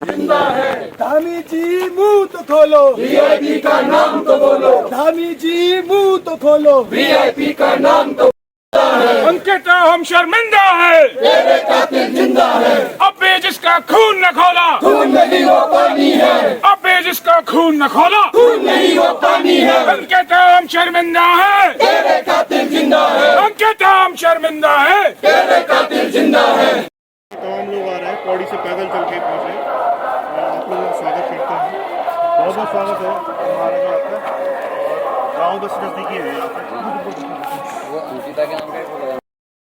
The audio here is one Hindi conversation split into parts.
जिंदा है धामी जी, मुंह तो खोलो, वीआईपी का नाम तो बोलो। धामी जी, मुंह तो खोलो, वीआईपी का नाम तो है। अंकिता हम शर्मिंदा है, तेरे कातिल जिंदा है। अब भी जिसका खून न खोला, खून नहीं वो पानी है, अब भी जिसका खून न खोला, खून नहीं वो पानी है। अंकिता हम शर्मिंदा है, तेरे कातिल जिंदा है, अंकिता हम शर्मिंदा है। तेरे कातिल जिंदा है। तमाम लोग आ रहे हैं, पौड़ी से पैदल चल के पहुँचे। आप लोगों का स्वागत करते हैं, बहुत बहुत स्वागत है हमारे यहाँ पे। और गाँव बस नज़दीकी है यहाँ पे।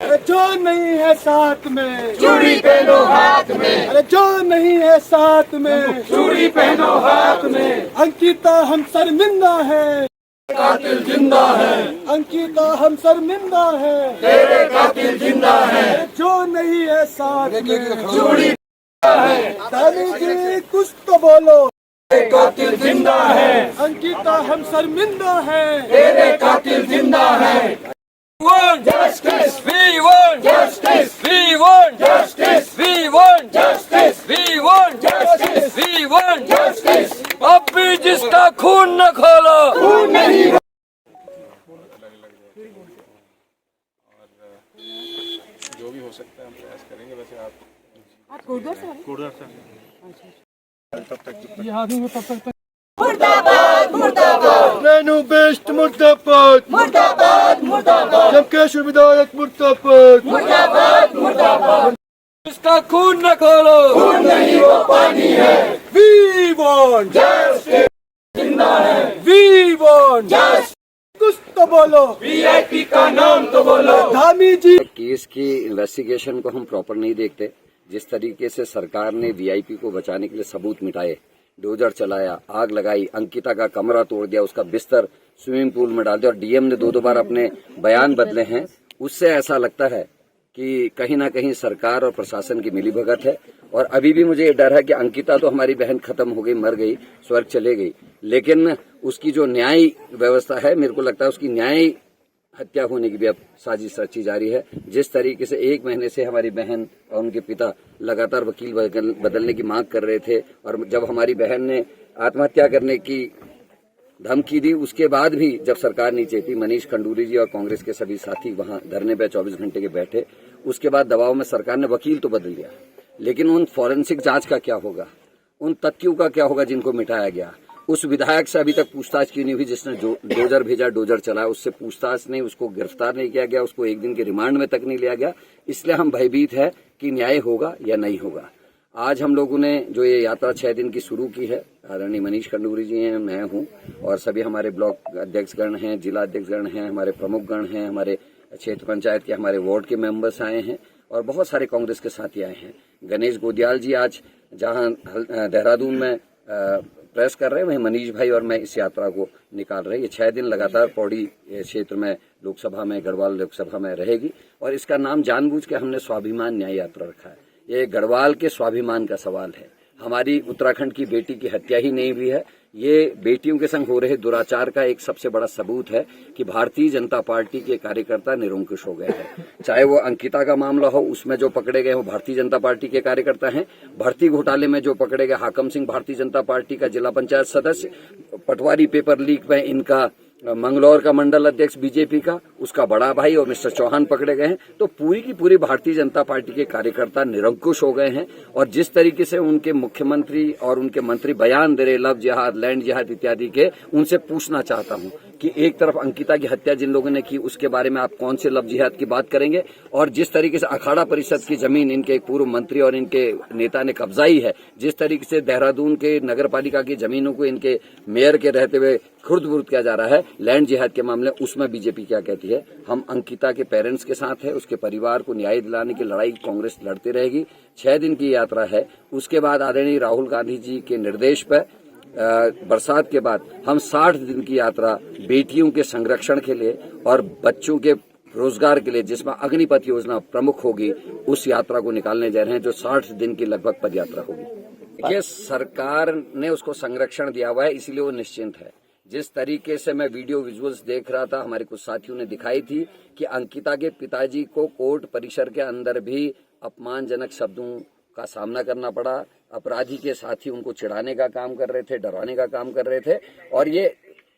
अरे जो नहीं है साथ में, चूड़ी पहनो हाथ में, अरे जो नहीं है साथ में, चूड़ी पहनो हाथ में। अंकिता हम शर्मिंदा है, कातिल जिंदा है, अंकिता हम शर्मिंदा है। तेरे कातिल जिंदा है, अरे जो नहीं है साथ में, चूड़ी है, धामी जी कुछ तो बोलो, तेरे कातिल जिंदा है, अंकिता हम शर्मिंदा है। तेरे कातिल जिंदा है। Justice, we want justice, we want justice, we want justice, we want justice, we want justice। अब भी जिसका खून न खोलो, खून नहीं। जो भी हो सकता है हम प्रयास करेंगे। वैसे आप गुरुद्वारा से तब तक मुर्दाबाद मुर्दाबाद रेनू बेस्ट मुर्दाबाद, मुर्दाबाद मुर्दाबाद जमकेश्वर विधायक मुर्दाबाद, मुर्दाबाद मुर्दाबाद। जिसका खून न खोलो, खून नहीं वो पानी है। वी वांट जस्टिस जिंदा है, वी वांट जस्टिस। कुछ तो बोलो, वीआईपी का नाम तो बोलो। धामी जी केस की इन्वेस्टिगेशन को हम प्रॉपर नहीं देखते। जिस तरीके से सरकार ने वीआईपी को बचाने के लिए सबूत मिटाए, डोजर चलाया, आग लगाई, अंकिता का कमरा तोड़ दिया, उसका बिस्तर स्विमिंग पूल में डाल दिया और डीएम ने दो बार अपने बयान बदले हैं, उससे ऐसा लगता है कि कहीं ना कहीं सरकार और प्रशासन की मिलीभगत है। और अभी भी मुझे ये डर है कि अंकिता तो हमारी बहन खत्म हो गई, मर गई, स्वर्ग चले गई, लेकिन उसकी जो न्याय व्यवस्था है, मेरे को लगता है उसकी न्याय हत्या होने की भी अब साजिश रची जा रही है। जिस तरीके से 1 महीने से हमारी बहन और उनके पिता लगातार वकील बदलने की मांग कर रहे थे, और जब हमारी बहन ने आत्महत्या करने की धमकी दी, उसके बाद भी जब सरकार नहीं चेती, मनीष खंडूरी जी और कांग्रेस के सभी साथी वहां धरने पे 24 घंटे के बैठे, उसके बाद दबाव में सरकार ने वकील तो बदल दिया, लेकिन उन फॉरेंसिक जांच का क्या होगा, उन तथ्यों का क्या होगा जिनको मिटाया गया। उस विधायक से अभी तक पूछताछ क्यों नहीं हुई जिसने डोजर भेजा, डोजर चलाया, उससे पूछताछ नहीं, उसको गिरफ्तार नहीं किया गया, उसको 1 दिन के रिमांड में तक नहीं लिया गया। इसलिए हम भयभीत है कि न्याय होगा या नहीं होगा। आज हम लोगों ने जो ये यात्रा 6 दिन की शुरू की है, आदरणीय मनीष खंडूरी जी हैं, मैं हूं, और सभी हमारे ब्लॉक अध्यक्षगण हैं, जिला अध्यक्षगण हैं, हमारे प्रमुखगण हैं, हमारे क्षेत्र पंचायत के हमारे वार्ड के मेंबर्स आए हैं और बहुत सारे कांग्रेस के साथी आए हैं। गणेश गोदियाल जी आज जहां देहरादून में प्रेस कर रहे हैं, वहीं मनीष भाई और मैं इस यात्रा को निकाल रहे हैं। ये 6 दिन लगातार पौड़ी क्षेत्र में लोकसभा में, गढ़वाल लोकसभा में रहेगी, और इसका नाम जानबूझ के हमने स्वाभिमान न्याय यात्रा रखा है। ये गढ़वाल के स्वाभिमान का सवाल है। हमारी उत्तराखंड की बेटी की हत्या ही नहीं हुई है, ये बेटियों के संग हो रहे दुराचार का एक सबसे बड़ा सबूत है कि भारतीय जनता पार्टी के कार्यकर्ता निरंकुश हो गए हैं। चाहे वो अंकिता का मामला हो, उसमें जो पकड़े गए हो भारतीय जनता पार्टी के कार्यकर्ता हैं, भर्ती घोटाले में जो पकड़े गए हाकम सिंह भारतीय जनता पार्टी का जिला पंचायत सदस्य, पटवारी पेपर लीक में इनका मंगलौर का मंडल अध्यक्ष बीजेपी का, उसका बड़ा भाई और मिस्टर चौहान पकड़े गए हैं। तो पूरी की पूरी भारतीय जनता पार्टी के कार्यकर्ता निरंकुश हो गए हैं। और जिस तरीके से उनके मुख्यमंत्री और उनके मंत्री बयान दे रहे लव जिहाद, लैंड जिहाद इत्यादि के, उनसे पूछना चाहता हूं कि एक तरफ अंकिता की हत्या जिन लोगों ने की, उसके बारे में आप कौन से लव जिहाद की बात करेंगे, और जिस तरीके से अखाड़ा परिषद की जमीन इनके एक पूर्व मंत्री और इनके नेता ने कब्जाई है, जिस तरीके से देहरादून के नगर पालिका की जमीनों को इनके मेयर के रहते हुए खुर्द-बुर्द किया जा रहा है लैंड जिहाद के मामले, उसमें बीजेपी क्या कहती है। हम अंकिता के पेरेंट्स के साथ है, उसके परिवार को न्याय दिलाने की लड़ाई कांग्रेस लड़ती रहेगी। 6 दिन की यात्रा है, उसके बाद आदरणीय राहुल गांधी जी के निर्देश पर बरसात के बाद हम 60 दिन की यात्रा बेटियों के संरक्षण के लिए और बच्चों के रोजगार के लिए, जिसमें अग्निपथ योजना प्रमुख होगी, उस यात्रा को निकालने जा रहे हैं, जो 60 दिन की लगभग पदयात्रा होगी। देखिए, सरकार ने उसको संरक्षण दिया हुआ है, इसलिए वो निश्चिंत है। जिस तरीके से मैं वीडियो विजुअल्स देख रहा था, हमारे कुछ साथियों ने दिखाई थी कि अंकिता के पिताजी को कोर्ट परिसर के अंदर भी अपमानजनक शब्दों का सामना करना पड़ा। अपराधी के साथी उनको चिढ़ाने का काम कर रहे थे, डराने का काम कर रहे थे। और ये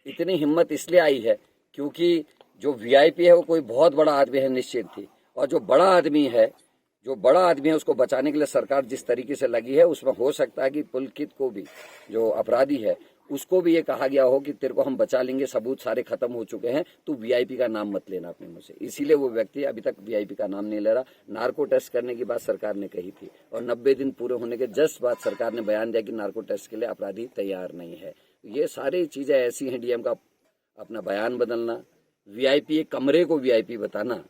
इतनी हिम्मत इसलिए आई है क्योंकि जो वीआईपी है वो कोई बहुत बड़ा आदमी है निश्चित थी, और जो बड़ा आदमी है उसको बचाने के लिए सरकार जिस तरीके से लगी है, उसमें हो सकता है कि पुलकित को भी, जो अपराधी है, उसको भी ये कहा गया हो कि तेरे को हम बचा लेंगे, सबूत सारे खत्म हो चुके हैं, तू वीआईपी का नाम मत लेना अपने मुंह से। इसीलिए वो व्यक्ति अभी तक वीआईपी का नाम नहीं ले रहा। नार्को टेस्ट करने की बात सरकार ने कही थी और 90 दिन पूरे होने के जस्ट बाद सरकार ने बयान दिया कि नार्को टेस्ट के लिए अपराधी तैयार नहीं है। ये सारी चीजें ऐसी हैं, डीएम का अपना बयान बदलना, वीआईपी एक कमरे को वीआईपी बताना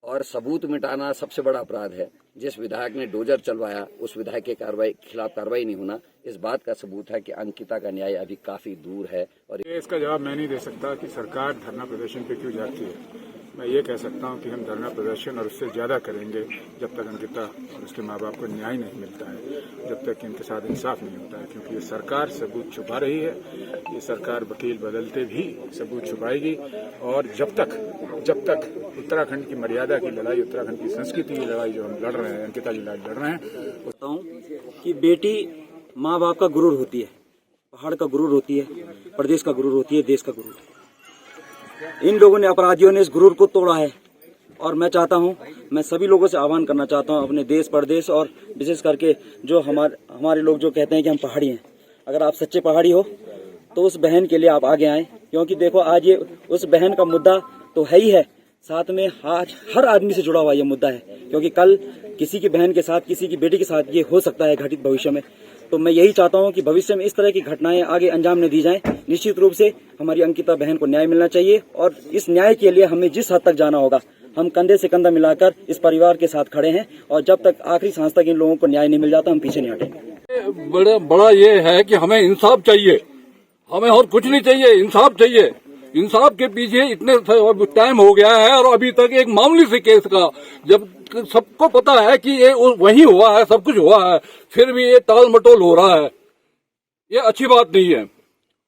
और सबूत मिटाना सबसे बड़ा अपराध है। जिस विधायक ने डोजर चलवाया उस विधायक के खिलाफ कार्रवाई नहीं होना, इस बात का सबूत है कि अंकिता का न्याय अभी काफी दूर है। और इसका जवाब मैं नहीं दे सकता कि सरकार धरना प्रदर्शन पे क्यों जाती है। मैं ये कह सकता हूँ कि हम धरना प्रदर्शन और उससे ज्यादा करेंगे जब तक अंकिता और उसके माँ बाप को न्याय नहीं मिलता है, जब तक इनके साथ इंसाफ नहीं होता है। क्योंकि ये सरकार सबूत छुपा रही है, ये सरकार वकील बदलते भी सबूत छुपाएगी। और जब तक उत्तराखंड की मर्यादा की लड़ाई, उत्तराखंड की संस्कृति की लड़ाई जो हम लड़ रहे हैं, अंकिता की लड़ाई लड़ रहे हैं, बताता हूँ कि बेटी माँ बाप का गुरूर होती है, पहाड़ का गुरूर होती है, प्रदेश का गुरूर होती है, देश का गुरूर। इन लोगों ने, अपराधियों ने इस गुरूर को तोड़ा है। और मैं चाहता हूं, मैं सभी लोगों से आह्वान करना चाहता हूं, अपने देश प्रदेश और विशेष करके जो हमारे लोग जो कहते हैं कि हम पहाड़ी हैं, अगर आप सच्चे पहाड़ी हो तो उस बहन के लिए आप आगे आएं। क्योंकि देखो आज ये उस बहन का मुद्दा तो है ही है, साथ में आज हर आदमी से जुड़ा हुआ ये मुद्दा है। क्योंकि कल किसी की बहन के साथ, किसी की बेटी के साथ ये हो सकता है घटित भविष्य में। तो मैं यही चाहता हूं कि भविष्य में इस तरह की घटनाएं आगे अंजाम न दी जाएं। निश्चित रूप से हमारी अंकिता बहन को न्याय मिलना चाहिए और इस न्याय के लिए हमें जिस हद तक जाना होगा, हम कंधे से कंधा मिलाकर इस परिवार के साथ खड़े हैं। और जब तक आखिरी सांस तक इन लोगों को न्याय नहीं मिल जाता, हम पीछे नहीं हटेंगे। बड़ा ये है कि हमें इंसाफ चाहिए, हमें और कुछ नहीं चाहिए, इंसाफ चाहिए। इंसाफ के पीछे इतने टाइम हो गया है और अभी तक एक मामूली से केस का, जब सबको पता है कि ये वही हुआ है, सब कुछ हुआ है, फिर भी ये टाल मटोल हो रहा है। ये अच्छी बात नहीं है।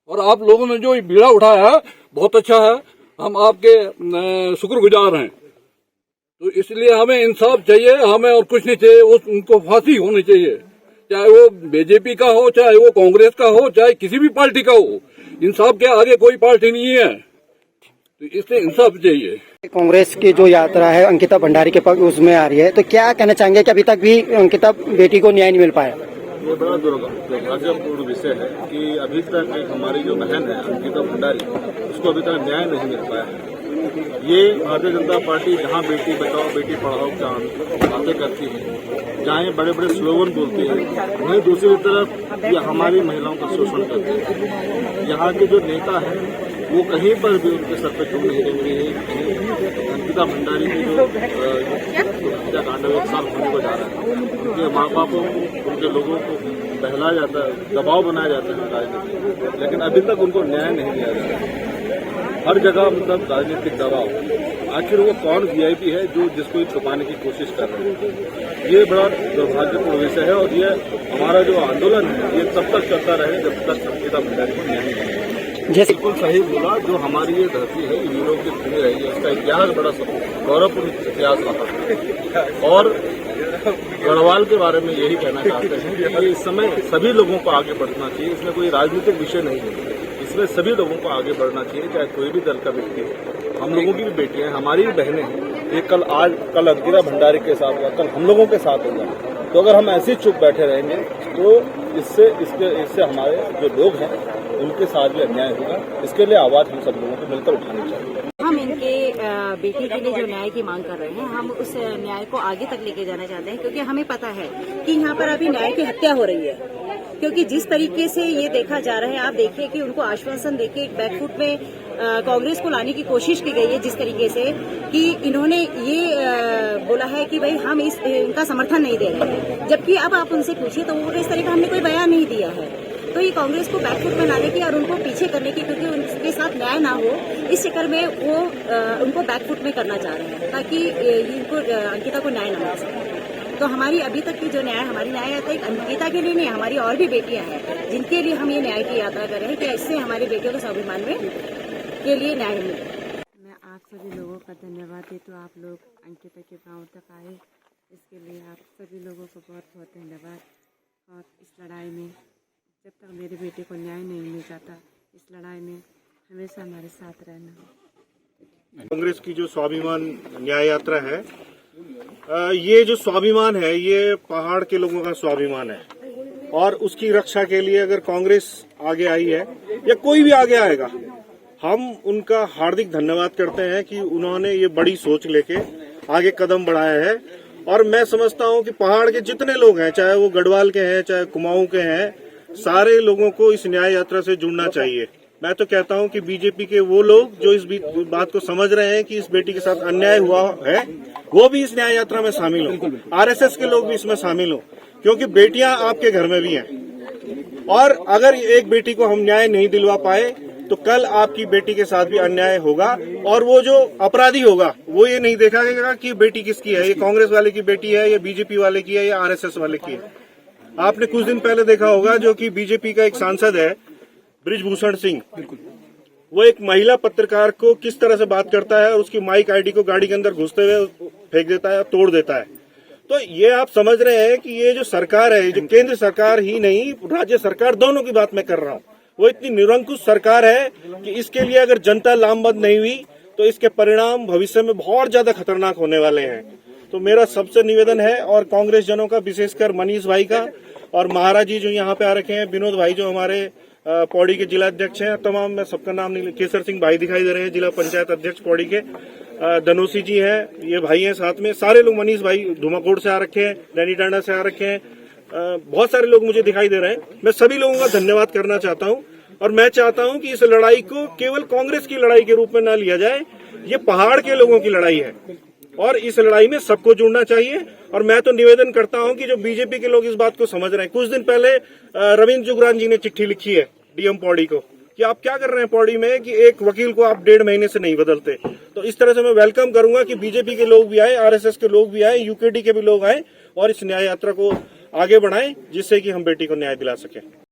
और आप लोगों ने जो बीड़ा उठाया है बहुत अच्छा है, हम आपके शुक्रगुजार हैं। तो इसलिए हमें इंसाफ चाहिए, हमें और कुछ नहीं चाहिए। उनको फांसी होनी चाहिए, चाहे वो बीजेपी का हो, चाहे वो कांग्रेस का हो, चाहे किसी भी पार्टी का हो। इंसाफ के आगे कोई पार्टी नहीं है, तो इसलिए इंसाफ चाहिए। कांग्रेस की जो यात्रा है अंकिता भंडारी के पक्ष उसमें आ रही है, तो क्या कहना चाहेंगे कि अभी तक भी अंकिता बेटी को न्याय नहीं मिल पाया? ये बड़ा दुर्भाग्यपूर्ण विषय है कि अभी तक एक हमारी जो बहन है अंकिता भंडारी, उसको अभी तक न्याय नहीं मिल पाया है। ये भारतीय जनता पार्टी जहाँ बेटी बचाओ बेटी पढ़ाओ का बातें करती है, जहाँ ये बड़े बड़े स्लोगन बोलती है, वहीं दूसरी तरफ ये हमारी महिलाओं का शोषण करती है। यहाँ के जो नेता है वो कहीं पर भी उनके सर पे चूड़ नहीं रख रही है। अंकिता भंडारी की जो हत्याकांड 1 साल होने को जा रहा है, उनके माँ बापों को, उनके लोगों को बहलाया जाता है, दबाव बनाया जाता है राजनीति, लेकिन अभी तक उनको न्याय नहीं दिया जा रहा। हर जगह मतलब राजनीतिक दबाव। आखिर वो कौन वीआईपी है जो जिसको छुपाने की कोशिश कर रहे हैं? ये बड़ा दुर्भाग्यपूर्ण विषय है और ये हमारा जो आंदोलन है ये तब तक चलता रहे जब तक अंकिता भंडारी को न्याय नहीं मिले। जैसे बिल्कुल सही बोला, जो हमारी ये धरती है वीरों की भूमि रही है, इसका इतिहास बड़ा गौरवपूर्ण इतिहास रहा। और गढ़वाल के बारे में यही कहना चाहते हैं कि इस समय सभी लोगों को आगे बढ़ना चाहिए। इसमें कोई राजनीतिक विषय नहीं है, इसमें सभी लोगों को आगे बढ़ना चाहिए, चाहे कोई भी दल का व्यक्ति हो। हम लोगों की भी बेटियां हैं, हमारी भी बहनें हैं। ये कल अंकिता भंडारी के साथ हुआ, कल हम लोगों के साथ होगा। तो अगर हम ऐसे चुप बैठे रहेंगे तो इससे हमारे जो लोग हैं उनके साथ भी अन्याय होगा। इसके लिए आवाज हम सब लोगों को मिलकर उठानी चाहिए। हम इनके बेटी के लिए जो न्याय की मांग कर रहे हैं, हम उस न्याय को आगे तक लेके जाना चाहते हैं, क्योंकि हमें पता है कि यहाँ पर अभी न्याय की हत्या हो रही है। क्योंकि जिस तरीके से ये देखा जा रहा है, आप देखिए कि उनको आश्वासन देके बैकफुट में कांग्रेस को लाने की कोशिश की गई है, जिस तरीके से कि इन्होंने ये बोला है कि भाई हम इनका समर्थन नहीं दे रहे हैं, जबकि अब आप उनसे पूछिए तो वो इस तरह का हमने कोई बयान नहीं दिया है। तो ये कांग्रेस को बैकफुट में लाने की और उनको पीछे करने की, क्योंकि उनके साथ न्याय ना हो, इस चक्कर में वो उनको बैकफुट में करना चाह रहे हैं ताकि इनको अंकिता को न्याय न मिल सके। तो हमारी अभी तक की जो न्याय, हमारी न्याय यात्रा एक अंकिता के लिए नहीं, हमारी और भी बेटियां हैं जिनके लिए हम ये न्याय की यात्रा कर रहे हैं कि इससे हमारी बेटियों को स्वाभिमान में के लिए न्याय मिले। मैं आप सभी लोगों का धन्यवाद देती हूँ। आप लोग अंकिता के गांव तक आए, इसके लिए आप सभी लोगों को बहुत बहुत धन्यवाद। और इस लड़ाई में जब तक मेरे बेटे को न्याय नहीं मिल जाता, इस लड़ाई में हमेशा हमारे साथ रहना। कांग्रेस की जो स्वाभिमान न्याय यात्रा है, ये जो स्वाभिमान है ये पहाड़ के लोगों का स्वाभिमान है, और उसकी रक्षा के लिए अगर कांग्रेस आगे आई है या कोई भी आगे आएगा, हम उनका हार्दिक धन्यवाद करते हैं कि उन्होंने ये बड़ी सोच लेके आगे कदम बढ़ाया है। और मैं समझता हूं कि पहाड़ के जितने लोग हैं, चाहे वो गढ़वाल के हैं, चाहे कुमाऊं के हैं, सारे लोगों को इस न्याय यात्रा से जुड़ना चाहिए। मैं तो कहता हूं कि बीजेपी के वो लोग जो इस बात को समझ रहे हैं कि इस बेटी के साथ अन्याय हुआ है, वो भी इस न्याय यात्रा में शामिल हो। आरएसएस के लोग भी इसमें शामिल हो, क्योंकि बेटियां आपके घर में भी हैं। और अगर एक बेटी को हम न्याय नहीं दिलवा पाए तो कल आपकी बेटी के साथ भी अन्याय होगा, और वो जो अपराधी होगा वो ये नहीं देखेगा कि बेटी किसकी है, ये कांग्रेस वाले की बेटी है, या बीजेपी वाले की है, या आरएसएस वाले की है। आपने कुछ दिन पहले देखा होगा जो कि बीजेपी का एक सांसद है बृजभूषण सिंह, वो एक महिला पत्रकार को किस तरह से बात करता है और उसकी माइक आईडी को गाड़ी के अंदर घुसते हुए फेंक देता है, तोड़ देता है। तो ये आप समझ रहे हैं कि ये जो सरकार है, जो केंद्र सरकार ही नहीं, राज्य सरकार, दोनों की बात मैं कर रहा हूँ, वो इतनी निरंकुश सरकार है कि इसके लिए अगर जनता लामबंद नहीं हुई तो इसके परिणाम भविष्य में बहुत ज्यादा खतरनाक होने वाले हैं। तो मेरा सबसे निवेदन है, और कांग्रेस जनों का, विशेषकर मनीष भाई का, और महाराज जी जो यहाँ पे आ रखे हैं, विनोद भाई जो हमारे पौड़ी के जिला अध्यक्ष हैं, तमाम मैं सबका नाम नहीं, केसर सिंह भाई दिखाई दे रहे हैं, जिला पंचायत अध्यक्ष पौड़ी के, धनोसी जी हैं, ये भाई हैं साथ में, सारे लोग, मनीष भाई धुमाकोट से आ रखे हैं, रैनी टांडा से आ रखे हैं, बहुत सारे लोग मुझे दिखाई दे रहे हैं। मैं सभी लोगों का धन्यवाद करना चाहता हूं, और मैं चाहता हूं कि इस लड़ाई को केवल कांग्रेस की लड़ाई के रूप में न लिया जाए, ये पहाड़ के लोगों की लड़ाई है, और इस लड़ाई में सबको जुड़ना चाहिए। और मैं तो निवेदन करता हूं कि जो बीजेपी के लोग इस बात को समझ रहे हैं, कुछ दिन पहले रविंद्र जुगरान जी ने चिट्ठी लिखी है डीएम पौड़ी को कि आप क्या कर रहे हैं पौड़ी में, कि एक वकील को आप 1.5 महीने से नहीं बदलते। तो इस तरह से मैं वेलकम करूंगा कि बीजेपी के लोग भी आए, आरएसएस के लोग भी आए, यूकेडी के भी लोग आए, और इस न्याय यात्रा को आगे बढ़ाएं, जिससे कि हम बेटी को न्याय दिला सकें।